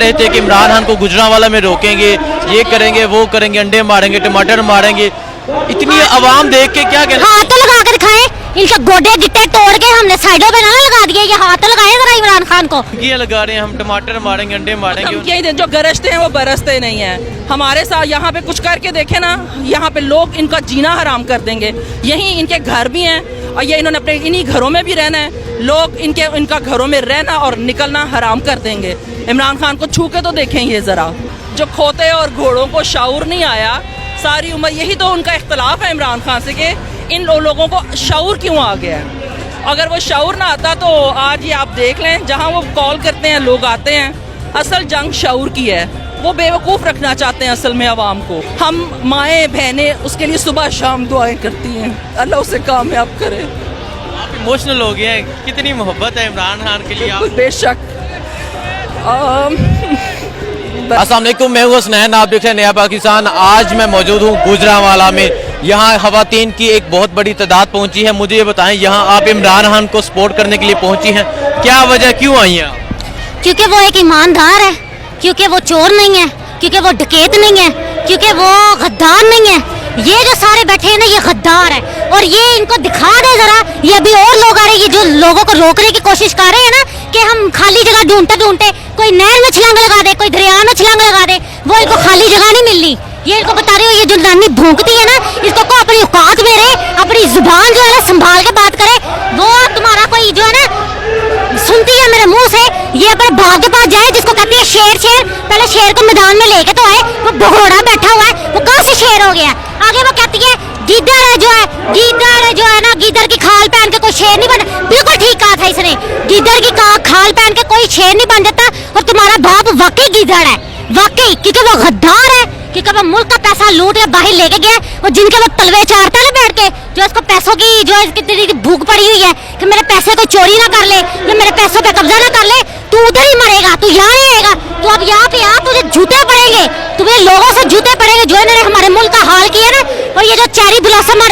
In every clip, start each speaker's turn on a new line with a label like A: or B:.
A: रहे थे कि इमरान खान को गुजरांवाला में रोकेंगे, ये करेंगे, वो करेंगे, अंडे मारेंगे, टमाटर मारेंगे। इतनी आवाम देख के क्या कहना?
B: हाथ तो लगा कर दिखाएं, इनके गोडे गिट्टे तोड़ के हमने साइडों पे ना लगा दिए, ये हाथ तो लगाए जरा इमरान खान को।
A: ये लगा रहे हैं हम टमाटर मारेंगे, अंडे मारेंगे।
C: जो गरजते हैं वो बरसते नहीं है। हमारे साथ यहाँ पे कुछ करके देखे ना, यहाँ पे लोग इनका जीना हराम कर देंगे। यहीं इनके घर भी हैं और ये इन्होंने अपने इन्हीं घरों में भी रहना है। लोग इनका घरों में रहना और निकलना हराम कर देंगे। इमरान खान को छू के तो देखें ये जरा, जो खोते और घोड़ों को शऊर नहीं आया सारी उम्र, यही तो उनका इख्तलाफ है इमरान खान से कि इन लोगों को शऊर क्यों आ गया है। अगर वो शऊर ना आता तो आज ये आप देख लें, जहाँ वो कॉल करते हैं लोग आते हैं, असल जंग शऊर की है। वो बेवकूफ़ रखना चाहते हैं असल में आवाम को। हम माएँ बहनें उसके लिए सुबह शाम दुआएं करती हैं, अल्लाह उसे कामयाब करे।
A: आप इमोशनल हो गए हैं, कितनी मोहब्बत है इमरान खान के लिए आप?
C: बेशक।
A: अस्सलाम वालेकुम, मैं हूँ हसनैन, आप देख रहे हैं नया पाकिस्तान। आज मैं मौजूद हूँ गुजरांवाला में। यहाँ खवातीन की एक बहुत बड़ी तादाद पहुँची है। मुझे ये बताएं, यहाँ आप इमरान खान को सपोर्ट करने के लिए पहुँची हैं, क्या वजह, क्यों आई हैं आप?
B: क्योंकि वो एक ईमानदार है, क्योंकि वो चोर नहीं है, क्योंकि वो डकैत नहीं है, क्योंकि वो गद्दार नहीं है। ये जो सारे बैठे हैं ना, ये गद्दार है। और ये इनको दिखा दे जरा, ये अभी और लोग आ रहे हैं, ये जो लोगों को रोकने की कोशिश कर रहे हैं ना कि हम खाली जगह ढूंढते ढूंढते, कोई नहर में छलांग लगा दे, कोई दरिया में छलांग लगा दे, वो इनको खाली जगह नहीं मिलनी। ये इनको बता रही हो, ये जो नानी भूंकती है ना, इसको को अपनी औकात में रहे, अपनी जुबान जो है ना संभाल के बात करे। वो तुम्हारा कोई जो है ना सुनती है मेरे मुंह से, ये अपने बाप के पास जाए जिसको कहती है शेर। शेर पहले शेर को मैदान में लेके तो आए, वो भगोड़ा बैठा हुआ है, वो कहाँ से शेर हो गया? आगे वो कहती है गीदड़ है जो है, गीदड़ जो है ना, गीदड़ की खाल पहन के कोई शेर नहीं बना। बिल्कुल ठीक कहा था इसने, गीदड़ की खाल पहन के कोई शेर नहीं बन जाता। और तुम्हारा बाप वाकई गीदड़ है, वाकई, क्योंकि वो गद्दार है, क्योंकि वो मुल्क का पैसा लूट के बाहर लेके गया। और जिनके वो तलवे चाटता है ना बैठ के, जो इसको पैसों की जो इसकी भूख पड़ी हुई है कि मेरे पैसे को चोरी ना कर ले, या मेरे पैसों पे कब्जा ना कर ले, तू उधर ही मरेगा, तू यहाँ नहीं आएगा, तू अब यहाँ पे आ, तुझे जूते पड़ेंगे, तुम्हें लोगों से जूते पड़ेंगे जो इन्होंने हमारे मुल्क का हाल किया ना। और ये जो चेरी ब्लॉसम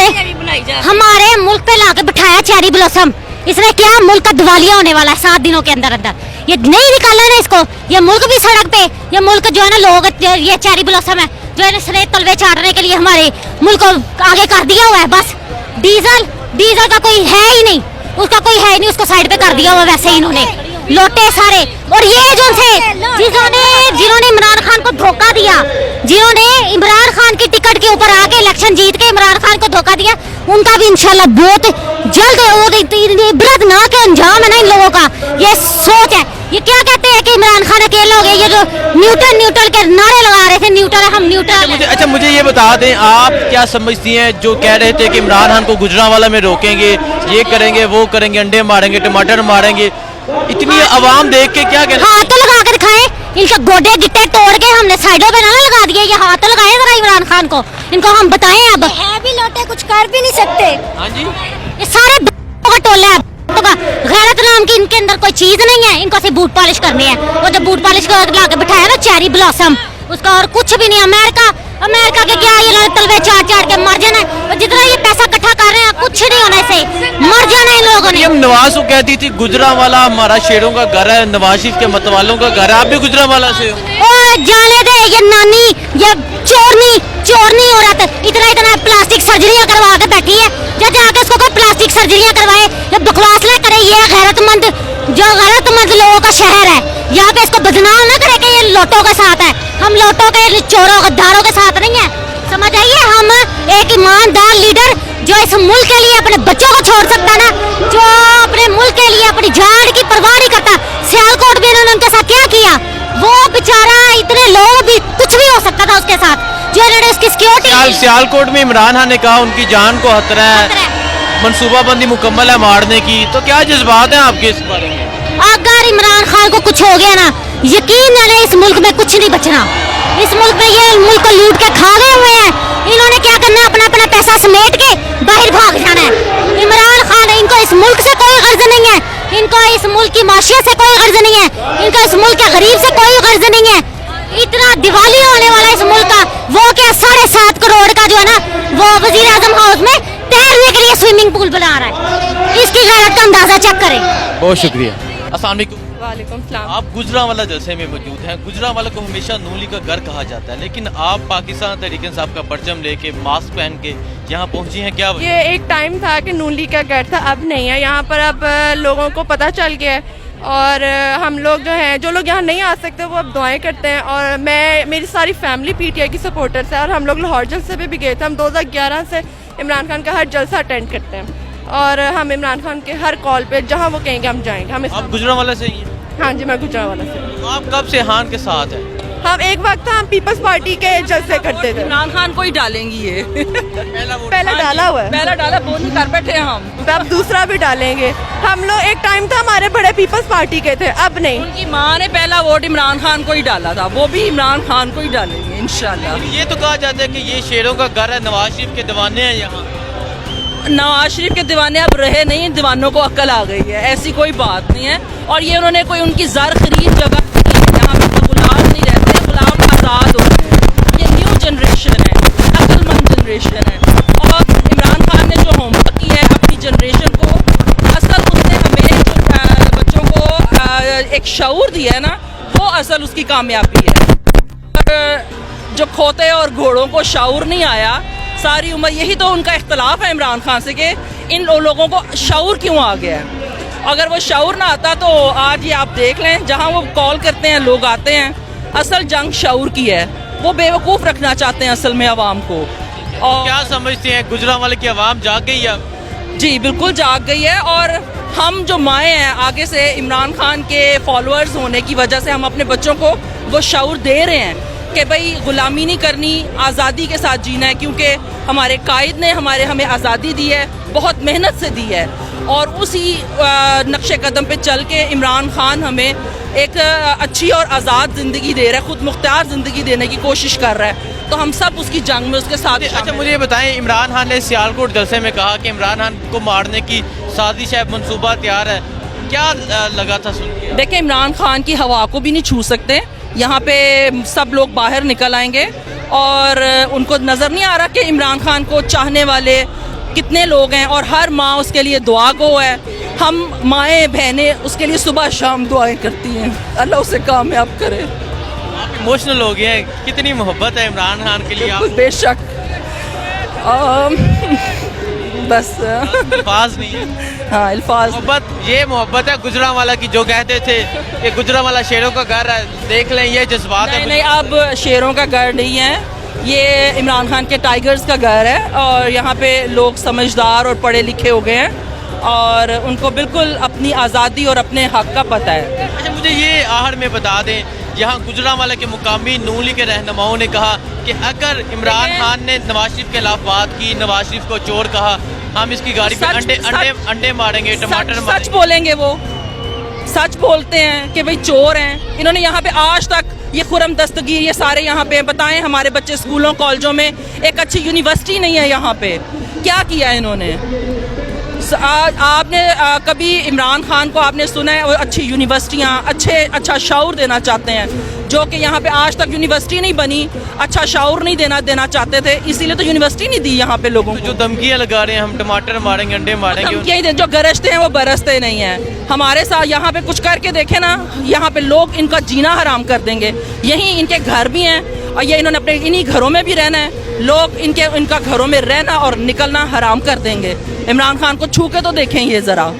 B: हमारे मुल्क पे लाके बिठाया, चेरी ब्लॉसम, इसने क्या मुल्क का दिवालिया होने वाला है 7 दिनों के अंदर अंदर। ये नहीं निकाला ना इसको, ये मुल्क भी सड़क पे, ये मुल्क जो है ना लोग, ये चेरी ब्लॉसम है जो इसने तलवे चाटने के लिए हमारे मुल्क को आगे कर दिया हुआ है। बस डीजल का कोई है ही नहीं, उसका कोई है ही नहीं, उसको साइड पे कर दिया हुआ वैसे ही इन्होंने लोटे सारे। और ये जो थे जिन्होंने इमरान खान को धोखा दिया, जिन्होंने इमरान खान की टिकट के ऊपर आके इलेक्शन जीत के इमरान खान को धोखा दिया, उनका भी इंशाल्लाह बहुत जल्द इबरत ना के अंजाम है ना इन लोगों का। ये सोच है, ये क्या कहते हैं कि इमरान खान अकेले हो गए, ये जो न्यूट्रल के नारे लगा रहे थे, न्यूट्रल हम न्यूट्रल।
A: अच्छा मुझे ये बता दें, आप क्या समझती हैं जो कह रहे थे कि इमरान खान को गुजरांवाला में रोकेंगे, ये करेंगे, वो करेंगे, अंडे मारेंगे, टमाटर मारेंगे, इतनी आवाम देख के क्या कहना?
B: हाथ तो लगा कर दिखाएं, इनके गोडे गिट्टे तोड़ के हमने साइडों पे ना लगा दिए, ये हाथ तो लगाए जरा इमरान खान को, इनको हम बताएं। अब है भी लोटे, कुछ कर भी नहीं सकते।
A: हाँ जी,
B: ये सारे का टोला है, गैरत नाम की इनके अंदर कोई चीज नहीं है, इनको सिर्फ बूट पॉलिश करनी है। वो जो बूट पॉलिश ला के बिठाया ना चेरी ब्लॉसम, उसका और कुछ भी नहीं। अमेरिका के क्या ये तलवे चाट के मर जाना है, जितना ये पैसा इकट्ठा कर रहे हैं कुछ नहीं होने से मर जाना इन लोगों ने।
A: नवाज को कहती थी गुजरांवाला हमारा शेरों का घर है, नवाज शरीफ के मतवालों का घर है, आप भी गुजरांवाला से हो?
B: जाने दे, ये नानी ये चोरनी औरत इतना प्लास्टिक सर्जरियां करवा के बैठी है, जब जाके इसको कोई प्लास्टिक सर्जरियां करवाए या बकवास ना करे। ये गैरतमंद लोगों का शहर है, यहाँ पे इसको बदनाम ना करे कि ये लोटों के साथ है। हम लोटों के चोरों गद्दारों के साथ नहीं है, समझ आइए। हम एक ईमानदार लीडर जो इस मुल्क के लिए अपने बच्चों को छोड़ सकता ना, जो अपने मुल्क के लिए अपनी जान की परवाह नहीं करता। सियालकोट में इन्होंने उनके साथ क्या किया, वो बेचारा, इतने लोग भी कुछ भी हो सकता था उसके साथ, जो इन्होंने उसकी सिक्योरिटी।
A: सियालकोट में इमरान खान ने कहा उनकी जान को खतरा है, मनसूबाबंदी मुकम्मल है मारने की, तो क्या जज्बात है आपके इस बारे में?
B: अगर इमरान खान को कुछ हो गया ना, यकीन है इस मुल्क में कुछ नहीं बचना। इस मुल्क में ये मुल्क को लूट के खा गए हुए हैं, इन्होंने क्या करना है, अपना पैसा समेट के बाहर भाग जाना है। इमरान खान, इनको इस मुल्क से कोई गर्ज नहीं है, इनको इस मुल्क की माशियत से कोई गर्ज नहीं है, इनको इस मुल्क के गरीब से कोई गर्ज नहीं है। इतना दिवालिया होने वाला है इस मुल्क का, वो क्या 7.5 करोड़ का जो है ना, वो वजीर आजम हाउस में तैरने के लिए स्विमिंग पूल बना रहा है। इसकी गैरत का अंदाजा चेक करें।
A: बहुत शुक्रिया। अस्सलाम वालेकुम।
D: वालेकुम सलाम।
A: आप गुजरांवाला जलसे में मौजूद हैं। गुजरांवाला को हमेशा नून लीग का घर कहा जाता है, लेकिन आप पाकिस्तान तहरीक इंसाफ का परचम लेके मास्क पहन के यहाँ पहुंची हैं, क्या वजह?
D: ये एक टाइम था कि नून लीग का घर था, अब नहीं है। यहाँ पर अब लोगों को पता चल गया है और हम लोग जो हैं, जो लोग यहाँ नहीं आ सकते वो अब दुआएं करते हैं। और मेरी सारी फैमिली पीटीआई की सपोर्टर्स है और हम लोग लाहौर जलसे पे भी गए थे। हम 2011 से इमरान खान का हर जलसा अटेंड करते हैं और हम इमरान खान के हर कॉल पे जहाँ वो कहेंगे हम जाएंगे। हम
A: आप गुजरांवाला से ही हैं?
D: हाँ जी, मैं गुजरांवाला से।
A: आप कब से हान के साथ हैं?
D: हम एक वक्त हम पीपल्स पार्टी के जलसे करते थे।
C: इमरान खान को ही डालेंगी ये
D: पहला डाला हुआ है,
C: पहला डाला वोट नहीं कर बैठे हम,
D: अब दूसरा भी डालेंगे। हम लोग एक टाइम था हमारे बड़े पीपल्स पार्टी के थे, अब नहीं।
C: उनकी माँ ने पहला वोट इमरान खान को ही डाला था, वो भी इमरान खान को ही डालेंगे इंशाल्लाह।
A: ये तो कहा जाता है कि ये शेरों का घर है, नवाज शरीफ के दीवाने हैं यहाँ।
C: नवाज शरीफ के दीवाने अब रहे नहीं, दीवानों को अक्ल आ गई है, ऐसी कोई बात नहीं है। और ये उन्होंने कोई उनकी ज़र खरीद जगह यहाँ पे तो गुलाम नहीं रहते, गुलाम आज़ाद होते हैं। ये न्यू जनरेशन है, अक्लमंद जनरेशन है। और इमरान खान ने जो होमवर्क किया है अपनी जनरेशन को, असल उसने हमें जो बच्चों को एक शऊर दिया है ना, वो असल उसकी कामयाबी है। और जो खोते और घोड़ों को शऊर नहीं आया सारी उम्र, यही तो उनका इख्तलाफ है इमरान खान से कि इन लोगों को शऊर क्यों आ गया है। अगर वो शऊर ना आता तो आज ये आप देख लें, जहाँ वो कॉल करते हैं लोग आते हैं, असल जंग शऊर की है। वो बेवकूफ़ रखना चाहते हैं असल में आवाम को। और
A: क्या समझते हैं गुजरांवाला की आवाम जाग गई है?
C: जी बिल्कुल जाग गई है। और हम जो माएँ हैं, आगे से इमरान खान के फॉलोअर्स होने की वजह से हम अपने बच्चों को वो शऊर दे रहे हैं कि भाई गुलामी नहीं करनी, आज़ादी के साथ जीना है। क्योंकि हमारे कायद ने हमें आज़ादी दी है, बहुत मेहनत से दी है। और उसी नक्शे कदम पे चल के इमरान खान हमें एक अच्छी और आज़ाद ज़िंदगी दे रहा है, खुद मुख्तार ज़िंदगी देने की कोशिश कर रहा है। तो हम सब उसकी जंग में उसके साथ।
A: अच्छा मुझे ये बताएं, इमरान खान ने सियालकोट जलसे में कहा कि इमरान खान को मारने की साजिश है, मनसूबा तैयार है, क्या लगा था सुन के?
C: देखिए, इमरान खान की हवा को भी नहीं छू सकते। यहाँ पे सब लोग बाहर निकल आएंगे और उनको नज़र नहीं आ रहा कि इमरान खान को चाहने वाले कितने लोग हैं और हर माँ उसके लिए दुआ गो है। हम माएँ बहनें उसके लिए सुबह शाम दुआएं करती हैं, अल्लाह उसे कामयाब करे।
A: आप इमोशनल हो गए हैं, कितनी मोहब्बत है इमरान खान के लिए आप?
C: बेशक बस
A: अल्फाज नहीं है।
C: हाँ, अल्फाज।
A: मोहब्बत है गुजरांवाला की, जो कहते थे कि गुजरांवाला शेरों का घर है। देख लें, ये जज्बात है।
C: नहीं, अब शेरों का घर नहीं है, ये इमरान खान के टाइगर्स का घर है। और यहाँ पे लोग समझदार और पढ़े लिखे हो गए हैं और उनको बिल्कुल अपनी आज़ादी और अपने हक का पता है।
A: अच्छा मुझे ये आहर में बता दें, यहाँ गुजरांवाला के मुकामी नून लीग के रहनुमाओं ने कहा कि अगर इमरान खान ने नवाज शरीफ के खिलाफ बात की, नवाज शरीफ को चोर कहा, हम इसकी गाड़ी पे अंडे मारेंगे, टमाटर मारेंगे।
C: सच बोलेंगे, वो सच बोलते हैं कि भाई चोर हैं। इन्होंने यहाँ पे आज तक ये खुरम दस्तगीर ये सारे यहाँ पे बताएं, हमारे बच्चे स्कूलों कॉलेजों में, एक अच्छी यूनिवर्सिटी नहीं है यहाँ पे। क्या किया इन्होंने? आपने कभी इमरान खान को आपने सुना है वो अच्छी यूनिवर्सिटियाँ, अच्छा शऊर देना चाहते हैं, जो कि यहाँ पे आज तक यूनिवर्सिटी नहीं बनी, अच्छा शऊर नहीं देना चाहते थे, इसीलिए तो यूनिवर्सिटी नहीं दी यहाँ पे लोगों को।
A: जो धमकियाँ लगा रहे हैं, हम टमाटर मारेंगे, अंडे मारेंगे,
C: धमकियाँ जो गरजते हैं वो बरसते नहीं हैं। हमारे साथ यहाँ पे कुछ करके देखे ना, यहाँ पे लोग इनका जीना हराम कर देंगे। यहीं इनके घर भी हैं और ये इन्होंने अपने इन्हीं घरों में भी रहना है। लोग इनका घरों में रहना और निकलना हराम कर देंगे। इमरान खान को छू के तो देखें ये ज़रा।